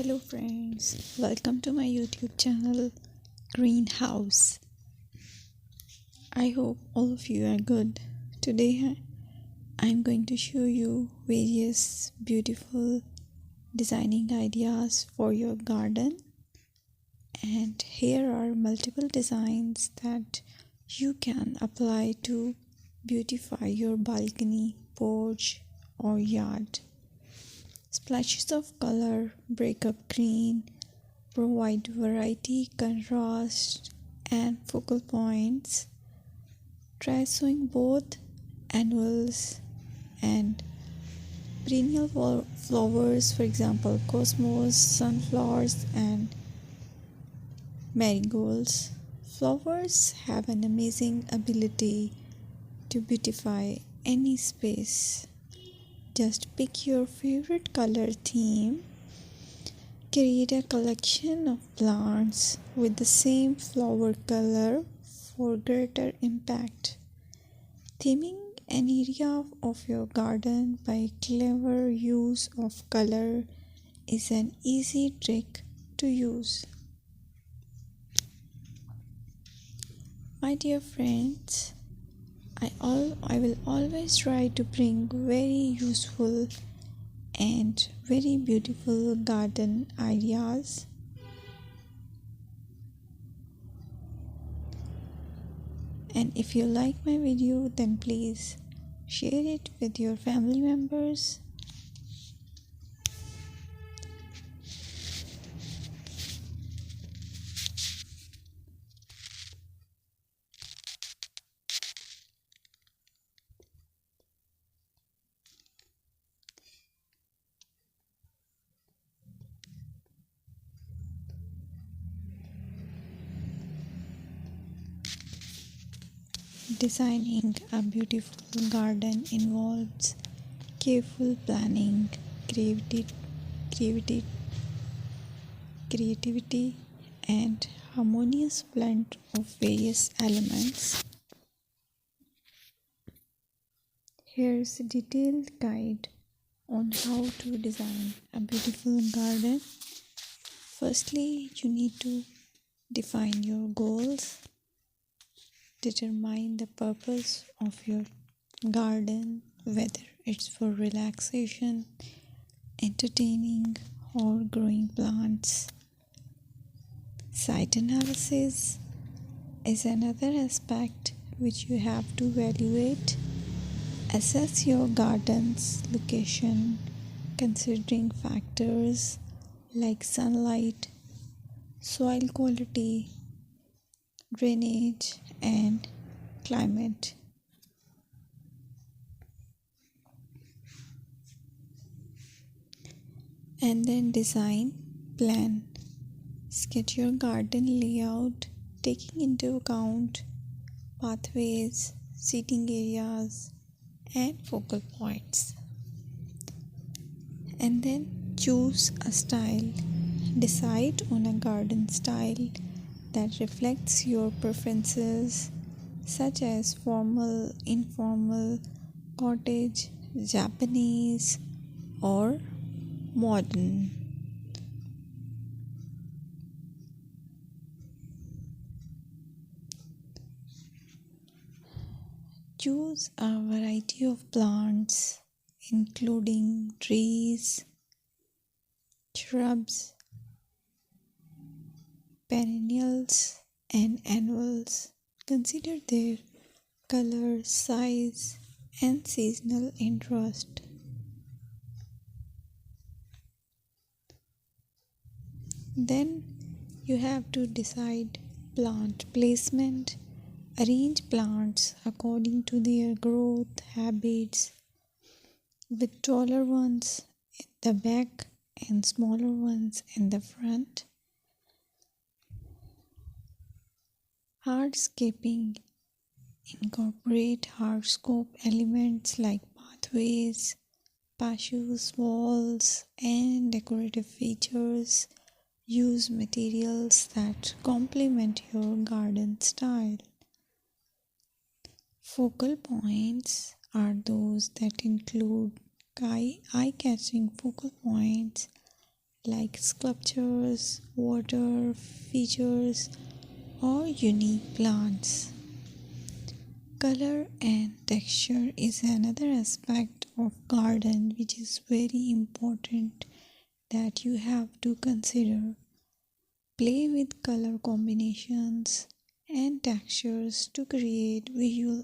Hello friends, welcome to my YouTube channel Greenhouse. I hope all of you are good. Today I'm going to show you various beautiful designing ideas for your garden, and here are multiple designs that you can apply to beautify your balcony, porch or yard. Splashes of color break up green, provide variety, contrast, and focal points. Try sowing both annuals and perennial flowers, for example, cosmos, sunflowers, and marigolds. Flowers have an amazing ability to beautify any space. Just pick your favorite color theme. Create a collection of plants with the same flower color for greater impact. Theming an area of your garden by clever use of color is an easy trick to use. My dear friends, I will always try to bring very useful and very beautiful garden ideas. And if you like my video, then please share it with your family members. Designing a beautiful garden involves careful planning, creativity, creativity, and harmonious blend of various elements. Here's a detailed guide on how to design a beautiful garden. Firstly, you need to define your goals. Determine the purpose of your garden, whether it's for relaxation, entertaining, or growing plants. Site analysis is another aspect which you have to evaluate. Assess your garden's location, considering factors like sunlight, soil quality, drainage, and climate. And then design plan. Sketch your garden layout, taking into account pathways, seating areas, and focal points. And then choose a style. Decide on a garden style that reflects your preferences, such as formal, informal, cottage, Japanese, or modern. Choose a variety of plants, including trees, shrubs, perennials, and annuals. Consider their color, size, and seasonal interest. Then you have to decide plant placement. Arrange plants according to their growth habits, with taller ones in the back and smaller ones in the front. Hardscaping. Incorporate hardscape elements like pathways, patios, walls, and decorative features. Use materials that complement your garden style. Focal points are those that include eye-catching focal points like sculptures, water features, or unique plants. Color and texture is another aspect of garden which is very important that you have to consider. Play with color combinations and textures to create visual